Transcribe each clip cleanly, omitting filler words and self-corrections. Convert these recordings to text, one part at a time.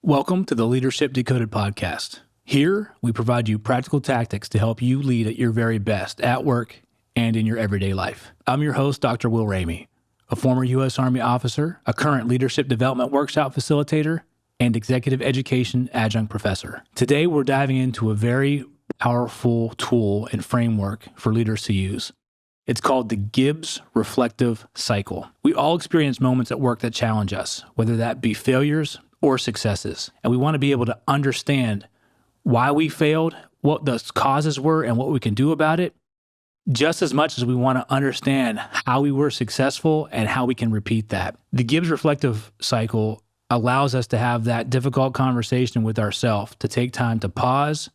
Welcome to the Leadership Decoded podcast. Here, we provide you practical tactics to help you lead at your very best at work and in your everyday life. I'm your host, Dr. Will Ramey, a former U.S. Army officer, a current leadership development workshop facilitator, and Executive Education Adjunct Professor. Today, we're diving into a very powerful tool and framework for leaders to use. It's called the Gibbs Reflective Cycle. We all experience moments at work that challenge us, whether that be failures or successes. And we want to be able to understand why we failed, what the causes were, and what we can do about it, just as much as we want to understand how we were successful and how we can repeat that. The Gibbs Reflective Cycle allows us to have that difficult conversation with ourselves, to take time to pause,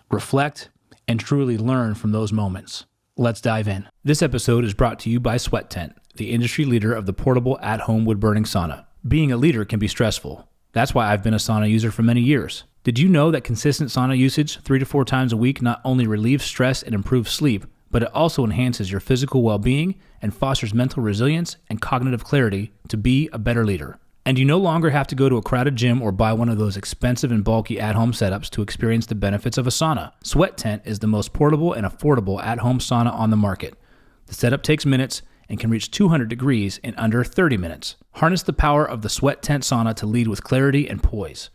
reflect, and truly learn from those moments. Let's dive in. This episode is brought to you by Sweat Tent, the industry leader of the portable at-home wood-burning sauna. Being a leader can be stressful. That's why I've been a sauna user for many years. Did you know that consistent sauna usage 3 to 4 times a week not only relieves stress and improves sleep, but it also enhances your physical well-being and fosters mental resilience and cognitive clarity to be a better leader? And you no longer have to go to a crowded gym or buy one of those expensive and bulky at-home setups to experience the benefits of a sauna. Sweat Tent is the most portable and affordable at-home sauna on the market. The setup takes minutes and can reach 200 degrees in under 30 minutes. Harness the power of the Sweat Tent sauna to lead with clarity and poise.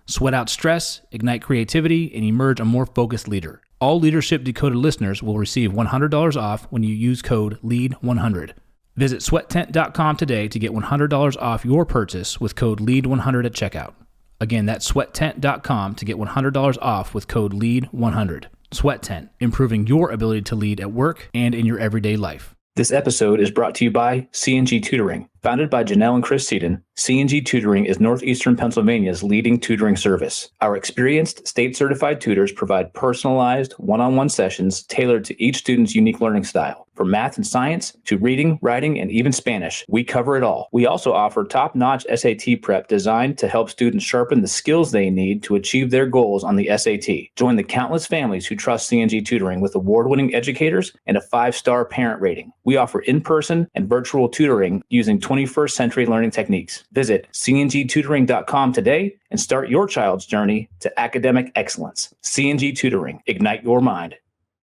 Sweat out stress, ignite creativity, and emerge a more focused leader. All Leadership Decoded listeners will receive $100 off when you use code LEAD100. Visit sweattent.com today to get $100 off your purchase with code LEAD100 at checkout. Again, that's sweattent.com to get $100 off with code LEAD100. Sweat Tent, improving your ability to lead at work and in your everyday life. This episode is brought to you by C&G Tutoring. Founded by Janelle and Chris Seaton, C&G Tutoring is Northeastern Pennsylvania's leading tutoring service. Our experienced state-certified tutors provide personalized, one-on-one sessions tailored to each student's unique learning style. From math and science to reading, writing, and even Spanish, we cover it all. We also offer top-notch SAT prep designed to help students sharpen the skills they need to achieve their goals on the SAT. Join the countless families who trust C&G Tutoring with award-winning educators and a 5-star parent rating. We offer in-person and virtual tutoring using 21st century learning techniques. Visit cngtutoring.com today and start your child's journey to academic excellence. C&G Tutoring, ignite your mind.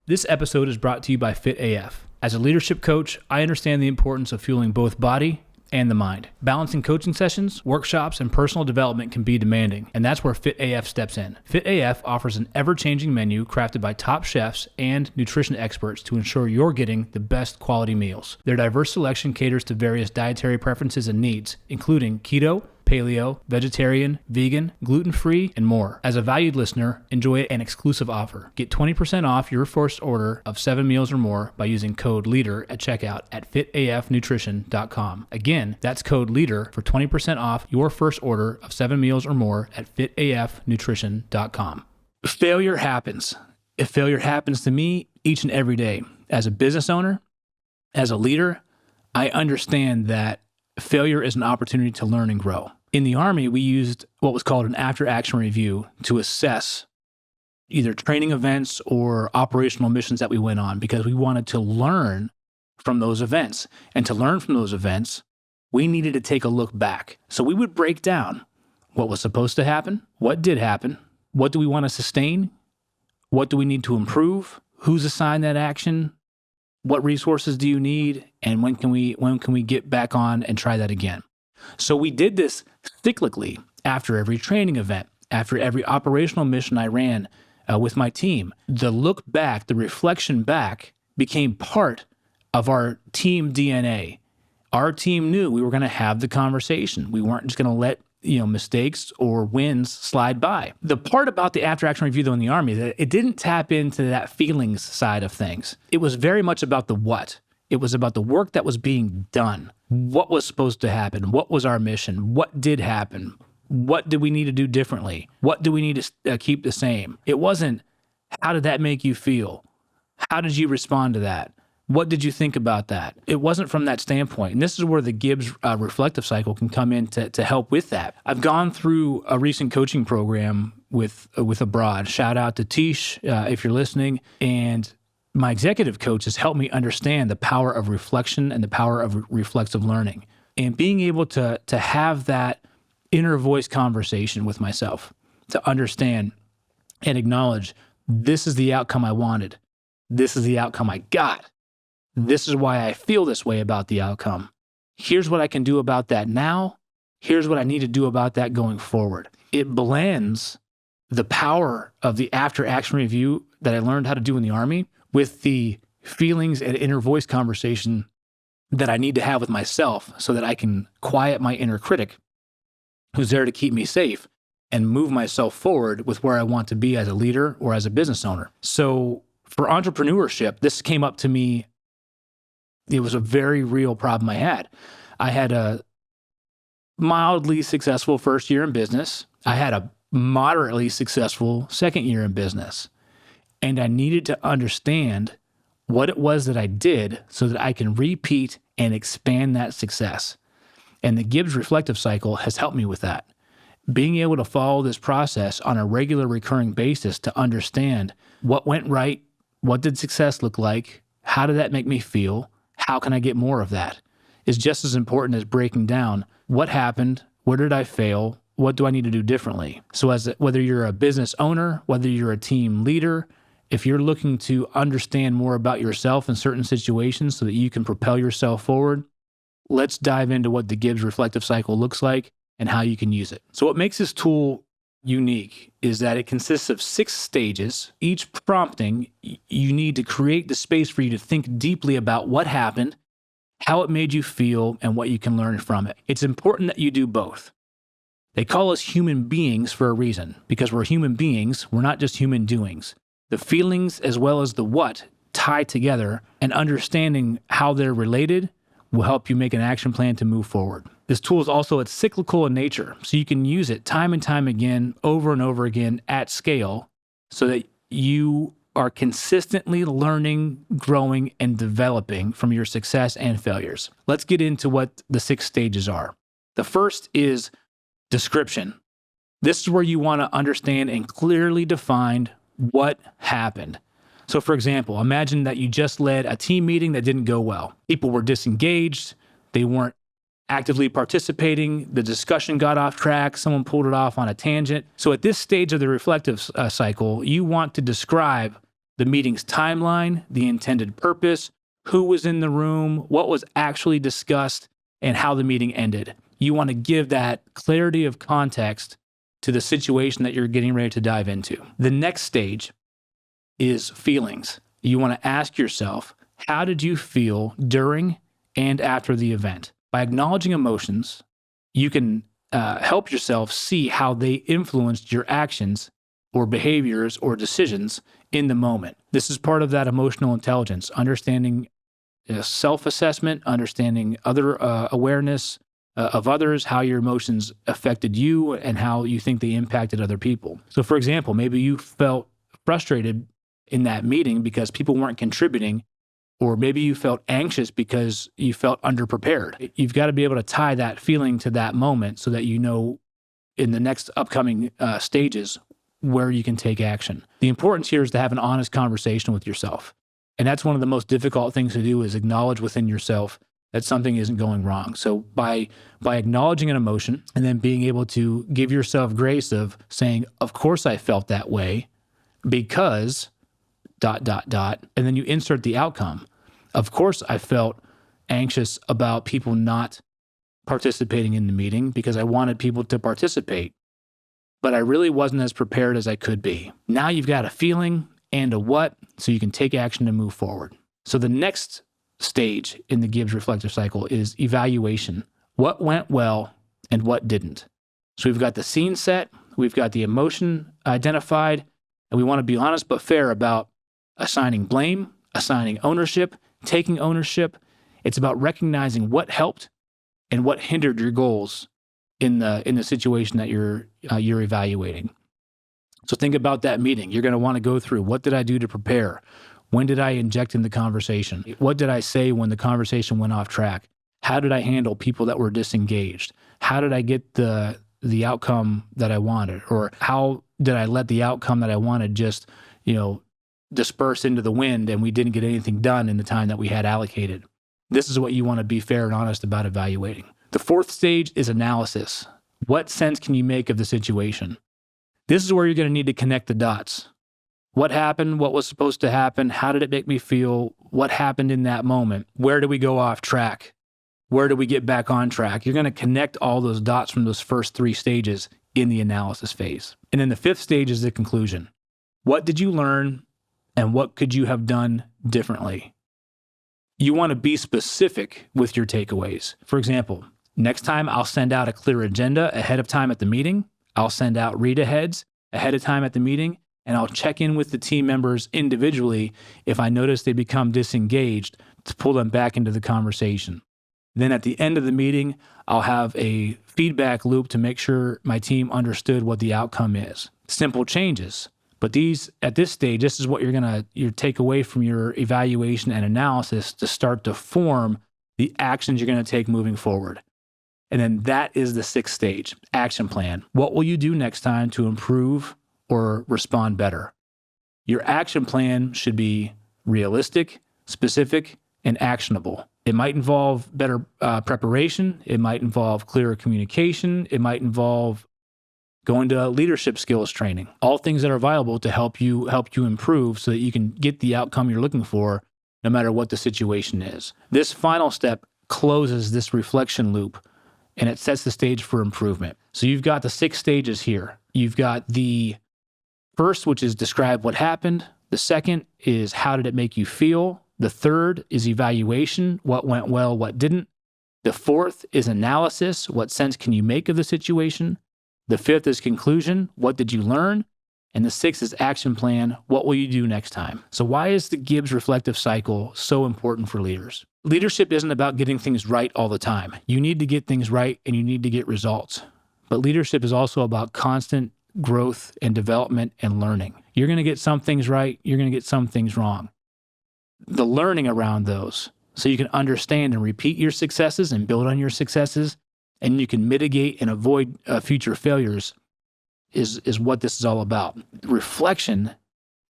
This episode is brought to you by FitAF. As a leadership coach, I understand the importance of fueling both body and the mind. Balancing coaching sessions, workshops, and personal development can be demanding, and that's where FitAF steps in. FitAF offers an ever-changing menu crafted by top chefs and nutrition experts to ensure you're getting the best quality meals. Their diverse selection caters to various dietary preferences and needs, including keto, paleo, vegetarian, vegan, gluten-free, and more. As a valued listener, enjoy an exclusive offer. Get 20% off your first order of 7 meals or more by using code LEADER at checkout at fitafnutrition.com. Again, that's code LEADER for 20% off your first order of 7 meals or more at fitafnutrition.com. Failure happens. If failure happens to me each and every day, as a business owner, as a leader, I understand that failure is an opportunity to learn and grow. In the Army, we used what was called an after-action review to assess either training events or operational missions that we went on because we wanted to learn from those events. And to learn from those events, we needed to take a look back. So we would break down what was supposed to happen, what did happen, what do we want to sustain, what do we need to improve, who's assigned that action, what resources do you need, and when can we get back on and try that again? So we did this cyclically after every training event, after every operational mission I ran with my team. The look back, the reflection back became part of our team DNA. Our team knew we were going to have the conversation. We weren't just going to let mistakes or wins slide by. The part about the after-action review, though, in the Army, that it didn't tap into that feelings side of things. It was very much about the what. It was about the work that was being done. What was supposed to happen? What was our mission? What did happen? What did we need to do differently? What do we need to keep the same? It wasn't, how did that make you feel? How did you respond to that? What did you think about that? It wasn't from that standpoint. And this is where the Gibbs Reflective Cycle can come in to help with that. I've gone through a recent coaching program with Abroad. Shout out to Tish if you're listening. And my executive coach has helped me understand the power of reflection and the power of reflexive learning. And being able to have that inner voice conversation with myself to understand and acknowledge this is the outcome I wanted. This is the outcome I got. This is why I feel this way about the outcome. Here's what I can do about that now. Here's what I need to do about that going forward. It blends the power of the after action review that I learned how to do in the Army with the feelings and inner voice conversation that I need to have with myself so that I can quiet my inner critic who's there to keep me safe and move myself forward with where I want to be as a leader or as a business owner. So for entrepreneurship, this came up to me. It was a very real problem I had. I had a mildly successful first year in business. I had a moderately successful second year in business. And I needed to understand what it was that I did so that I can repeat and expand that success. And the Gibbs Reflective Cycle has helped me with that. Being able to follow this process on a regular recurring basis to understand what went right, what did success look like, how did that make me feel, how can I get more of that, is just as important as breaking down what happened, where did I fail, what do I need to do differently. So whether you're a business owner, whether you're a team leader, if you're looking to understand more about yourself in certain situations so that you can propel yourself forward, let's dive into what the Gibbs Reflective Cycle looks like and how you can use it. So what makes this tool unique is that it consists of 6 stages. Each prompting, you need to create the space for you to think deeply about what happened, how it made you feel, and what you can learn from it. It's important that you do both. They call us human beings for a reason, because we're human beings, we're not just human doings. The feelings as well as the what tie together, and understanding how they're related will help you make an action plan to move forward. This tool is also, it's cyclical in nature, so you can use it time and time again, over and over again at scale, so that you are consistently learning, growing, and developing from your success and failures. Let's get into what the 6 stages are. The first is description. This is where you want to understand and clearly define what happened. So for example, imagine that you just led a team meeting that didn't go well. People were disengaged. They weren't actively participating. The discussion got off track. Someone pulled it off on a tangent. So at this stage of the reflective cycle, you want to describe the meeting's timeline, the intended purpose, who was in the room, what was actually discussed, and how the meeting ended. You want to give that clarity of context to the situation that you're getting ready to dive into. The next stage is feelings. You want to ask yourself, how did you feel during and after the event? By acknowledging emotions, you can help yourself see how they influenced your actions or behaviors or decisions in the moment. This is part of that emotional intelligence, understanding self-assessment, understanding other awareness of others, how your emotions affected you and how you think they impacted other people. So for example, maybe you felt frustrated in that meeting because people weren't contributing, or maybe you felt anxious because you felt underprepared. You've got to be able to tie that feeling to that moment so that you know in the next upcoming stages where you can take action. The importance here is to have an honest conversation with yourself. And that's one of the most difficult things to do, is acknowledge within yourself that something isn't going wrong. So by acknowledging an emotion and then being able to give yourself grace of saying, of course I felt that way because ... and then you insert the outcome. Of course I felt anxious about people not participating in the meeting because I wanted people to participate, but I really wasn't as prepared as I could be. Now you've got a feeling and a what, so you can take action to move forward. So the next stage in the Gibbs Reflective Cycle is evaluation. What went well and what didn't? So we've got the scene set, we've got the emotion identified, and we want to be honest but fair about assigning blame, assigning ownership, taking ownership. It's about recognizing what helped and what hindered your goals in the situation that you're evaluating. So think about that meeting. You're going to want to go through, what did I do to prepare? When did I inject in the conversation? What did I say when the conversation went off track? How did I handle people that were disengaged? How did I get the outcome that I wanted? Or how did I let the outcome that I wanted just, disperse into the wind and we didn't get anything done in the time that we had allocated? This is what you want to be fair and honest about evaluating. The fourth stage is analysis. What sense can you make of the situation? This is where you're going to need to connect the dots. What happened? What was supposed to happen? How did it make me feel? What happened in that moment? Where did we go off track? Where do we get back on track? You're going to connect all those dots from those first 3 stages in the analysis phase. And then the 5th stage is the conclusion. What did you learn and what could you have done differently? You want to be specific with your takeaways. For example, next time I'll send out a clear agenda ahead of time at the meeting. I'll send out read-aheads ahead of time at the meeting, and I'll check in with the team members individually if I notice they become disengaged to pull them back into the conversation. Then at the end of the meeting, I'll have a feedback loop to make sure my team understood what the outcome is. Simple changes. But at this stage, this is what you take away from your evaluation and analysis to start to form the actions you're going to take moving forward. And then that is the 6th stage, action plan. What will you do next time to improve or respond better? Your action plan should be realistic, specific, and actionable. It might involve better preparation. It might involve clearer communication. It might involve going to leadership skills training, all things that are viable to help you improve so that you can get the outcome you're looking for no matter what the situation is. This final step closes this reflection loop and it sets the stage for improvement. So you've got the 6 stages here. You've got the first, which is describe what happened. The second is how did it make you feel? The third is evaluation, what went well, what didn't. The 4th is analysis, what sense can you make of the situation? The 5th is conclusion, what did you learn? And the 6th is action plan, what will you do next time? So why is the Gibbs Reflective Cycle so important for leaders? Leadership isn't about getting things right all the time. You need to get things right and you need to get results. But leadership is also about constant growth and development and learning. You're going to get some things right, you're going to get some things wrong. The learning around those so you can understand and repeat your successes and build on your successes, and you can mitigate and avoid future failures is what this is all about. Reflection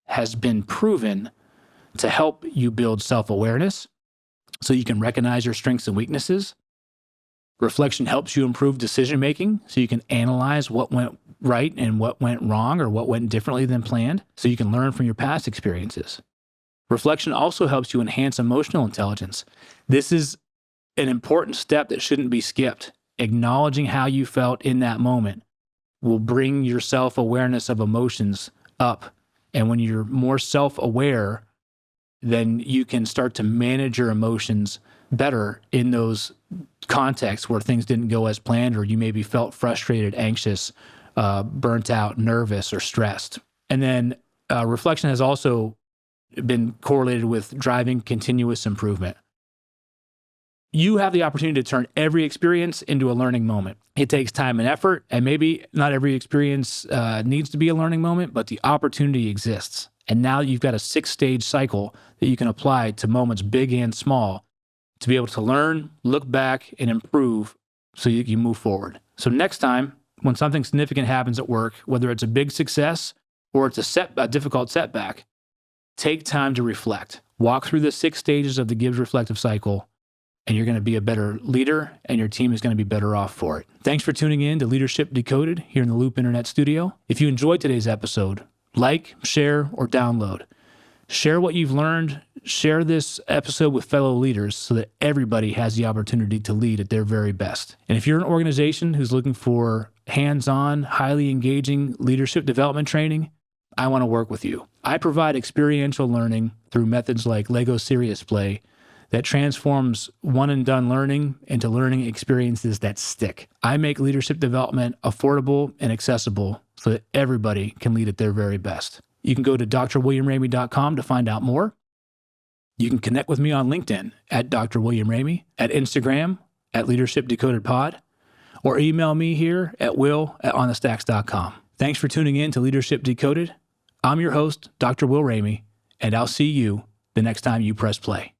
has been proven to help you build self-awareness so you can recognize your strengths and weaknesses. Reflection helps you improve decision-making so you can analyze what went right and what went wrong or what went differently than planned so you can learn from your past experiences. Reflection also helps you enhance emotional intelligence. This is an important step that shouldn't be skipped. Acknowledging how you felt in that moment will bring your self-awareness of emotions up. And when you're more self-aware, then you can start to manage your emotions better in those contexts where things didn't go as planned, or you maybe felt frustrated, anxious, burnt out, nervous, or stressed. And then reflection has also been correlated with driving continuous improvement. You have the opportunity to turn every experience into a learning moment. It takes time and effort, and maybe not every experience needs to be a learning moment, but the opportunity exists. And now you've got a 6-stage cycle that you can apply to moments big and small to be able to learn, look back, and improve so you can move forward. So next time, when something significant happens at work, whether it's a big success or it's a difficult setback, take time to reflect. Walk through the 6 stages of the Gibbs Reflective Cycle, and you're going to be a better leader, and your team is going to be better off for it. Thanks for tuning in to Leadership Decoded here in the Loop Internet Studio. If you enjoyed today's episode, like, share, or download. Share what you've learned. Share this episode with fellow leaders so that everybody has the opportunity to lead at their very best. And if you're an organization who's looking for hands-on, highly engaging leadership development training, I want to work with you. I provide experiential learning through methods like Lego Serious Play that transforms one-and-done learning into learning experiences that stick. I make leadership development affordable and accessible so that everybody can lead at their very best. You can go to drwilliamramey.com to find out more. You can connect with me on LinkedIn at Dr. William Ramey, at Instagram at Leadership Decoded Pod, or email me here at will@onthestacks.com. Thanks for tuning in to Leadership Decoded. I'm your host, Dr. Will Ramey, and I'll see you the next time you press play.